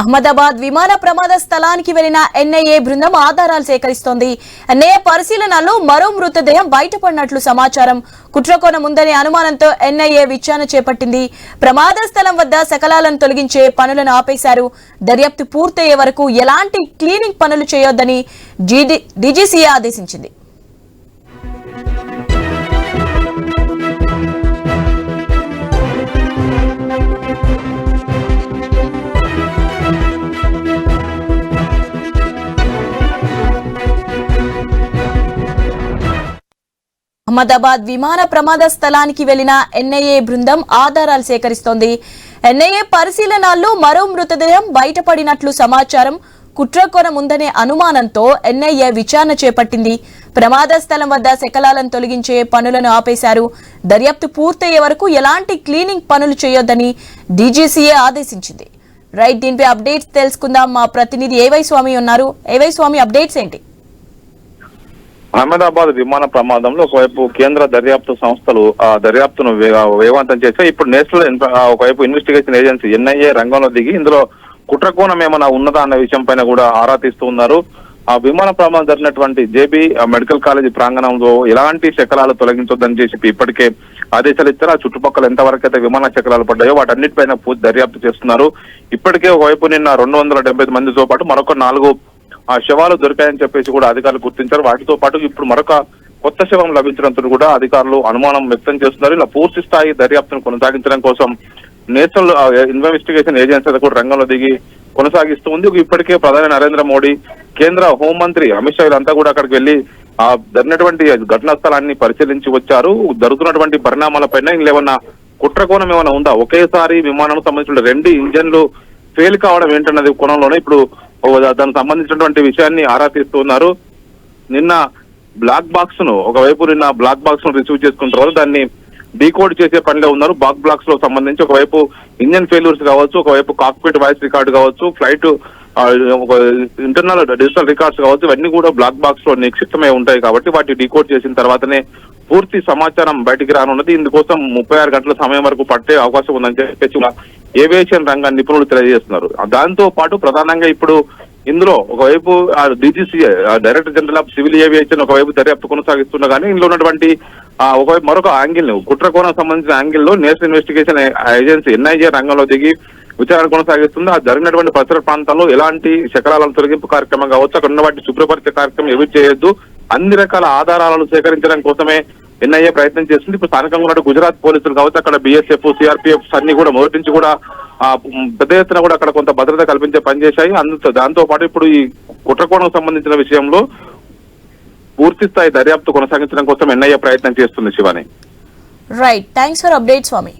అహ్మదాబాద్ విమాన ప్రమాద స్థలానికి వెళ్లిన ఎన్ఐఏ బృందం ఆధారాలు సేకరిస్తోంది. ఎన్ఐఏ పరిశీలనలో మరో మృతదేహం బయటపడినట్లు సమాచారం. కుట్రకోణం ఉందనే అనుమానంతో ఎన్ఐఏ విచారణ చేపట్టింది. ప్రమాద స్థలం వద్ద శకలాలను తొలగించే పనులను ఆపేశారు. దర్యాప్తు పూర్తయ్యే వరకు ఎలాంటి క్లీనింగ్ పనులు చేయొద్దని డీజీసీఏ ఆదేశించింది. అహ్మదాబాద్ విమాన ప్రమాద స్థలానికి వెళ్లిన ఎన్ఐఏ బృందం ఆధారాలు సేకరిస్తోంది. ఎన్ఐఏ పరిశీలనల్లో మరో మృతదేహం బయటపడినట్లు సమాచారం. కుట్రకోణం ఉందనే అనుమానంతో ఎన్ఐఏ విచారణ చేపట్టింది. ప్రమాద స్థలం వద్ద శకలాలను తొలగించే పనులను ఆపేశారు. దర్యాప్తు పూర్తయ్యే వరకు ఎలాంటి క్లీనింగ్ పనులు చేయొద్దని డీజీసీఏ ఆదేశించింది. రైట్, దీనిపై అప్డేట్స్ తెలుసుకుందాం. మా ప్రతినిధి ఏవై స్వామి ఉన్నారు. ఏవై స్వామి, అప్డేట్స్ ఏంటి? అహ్మదాబాద్ విమాన ప్రమాదంలో ఒకవైపు కేంద్ర దర్యాప్తు సంస్థలు ఆ దర్యాప్తును వేగవంతం చేశాయి. ఇప్పుడు నేషనల్ ఒకవైపు ఇన్వెస్టిగేషన్ ఏజెన్సీ ఎన్ఐఏ రంగంలో దిగి ఇందులో కుట్రకోణం ఏమైనా ఉన్నదా అన్న విషయం పైన కూడా ఆరా తీస్తూ ఉన్నారు. ఆ విమాన ప్రమాదం జరిగినటువంటి జేబీ మెడికల్ కాలేజీ ప్రాంగణంలో ఎలాంటి శకలాలు తొలగించొద్దని చేసి ఇప్పటికే ఆదేశాలు ఇచ్చారు. ఆ చుట్టుపక్కల ఎంతవరకు అయితే విమాన శకలాలు పడ్డాయో వాటన్నిటిపైన పూర్తి దర్యాప్తు చేస్తున్నారు. ఇప్పటికే ఒకవైపు నిన్న 275 మందితో పాటు మరొక 4 శవాలు దొరికాయని చెప్పేసి కూడా అధికారులు గుర్తించారు. వాటితో పాటు ఇప్పుడు మరొక కొత్త శవం లభించడంతో కూడా అధికారులు అనుమానం వ్యక్తం చేస్తున్నారు. ఇలా పూర్తి స్థాయి దర్యాప్తును కొనసాగించడం కోసం నేషనల్ ఇన్వెస్టిగేషన్ ఏజెన్సీ కూడా రంగంలో దిగి కొనసాగిస్తూ ఉంది. ఇప్పటికే ప్రధాని నరేంద్ర మోడీ, కేంద్ర హోంమంత్రి అమిత్ షా వీళ్ళంతా కూడా అక్కడికి వెళ్లి జరిగినటువంటి ఘటనా స్థలాన్ని పరిశీలించి వచ్చారు. జరుగుతున్నటువంటి పరిణామాలపైన ఇంకేమన్నా కుట్రకోణం ఏమైనా ఉందా, ఒకేసారి విమానం సంబంధించిన 2 ఇంజన్లు ఫెయిల్ కావడం ఏంటన్నది కోణంలోనే ఇప్పుడు దానికి సంబంధించినటువంటి విషయాన్ని ఆరా తీస్తున్నారు. నిన్న బ్లాక్ బాక్స్ ను రిసీవ్ చేసుకున్న తర్వాత దాన్ని డీకోడ్ చేసే పనిలో ఉన్నారు. బ్లాక్స్ లో సంబంధించి ఒకవైపు ఇంజన్ ఫెయిల్యూర్స్ కావచ్చు, ఒకవైపు కాక్పిట్ వాయిస్ రికార్డు కావచ్చు, ఫ్లైట్ ఇంటర్నల్ డిజిటల్ రికార్డ్స్ కావచ్చు, ఇవన్నీ కూడా బ్లాక్ బాక్స్ లో నిక్షిప్తమై ఉంటాయి. కాబట్టి వాటి డీకోడ్ చేసిన తర్వాతనే పూర్తి సమాచారం బయటికి రానున్నది. ఇందుకోసం 36 గంటల సమయం వరకు పట్టే అవకాశం ఉందని చెప్పేసి ఏవియేషన్ రంగ నిపుణులు తెలియజేస్తున్నారు. దాంతో పాటు ప్రధానంగా ఇప్పుడు ఇందులో ఒకవైపు DGCA director general of civil aviation ఒకవైపు దర్యాప్తు కొనసాగిస్తున్నా కానీ ఇందులో ఉన్నటువంటి ఒకవైపు మరొక యాంగిల్ కుట్రకోణం సంబంధించిన యాంగిల్లో నేషనల్ ఇన్వెస్టిగేషన్ ఏజెన్సీ ఎన్ఐఏ రంగంలో దిగి విచారణ కొనసాగిస్తుంది. ఆ జరిగినటువంటి పరిసర ప్రాంతాల్లో ఎలాంటి శకలాలను తొలగింపు కార్యక్రమం కావచ్చు, అక్కడ ఉన్న వాటి శుభ్రపరిచే కార్యక్రమం ఎవరు చేయొద్దు, అన్ని రకాల ఆధారాలను సేకరించడం కోసమే ఎన్ఐఏ ప్రయత్నం చేస్తుంది. ఇప్పుడు స్థానికంగా ఉన్న గుజరాత్ పోలీసులు కావచ్చు, అక్కడ బీఎస్ఎఫ్, సిఆర్పీఎఫ్ అన్ని కూడా మొదటి నుంచి కూడా పెద్ద ఎత్తున కూడా అక్కడ కొంత భద్రత కల్పించే పనిచేశాయి. దాంతో పాటు ఇప్పుడు ఈ కుట్రకోణం సంబంధించిన విషయంలో పూర్తి స్థాయి దర్యాప్తు కొనసాగించడం కోసం ఎన్ఐఏ ప్రయత్నం చేస్తుంది. Shivani, right, thanks for update Swamy.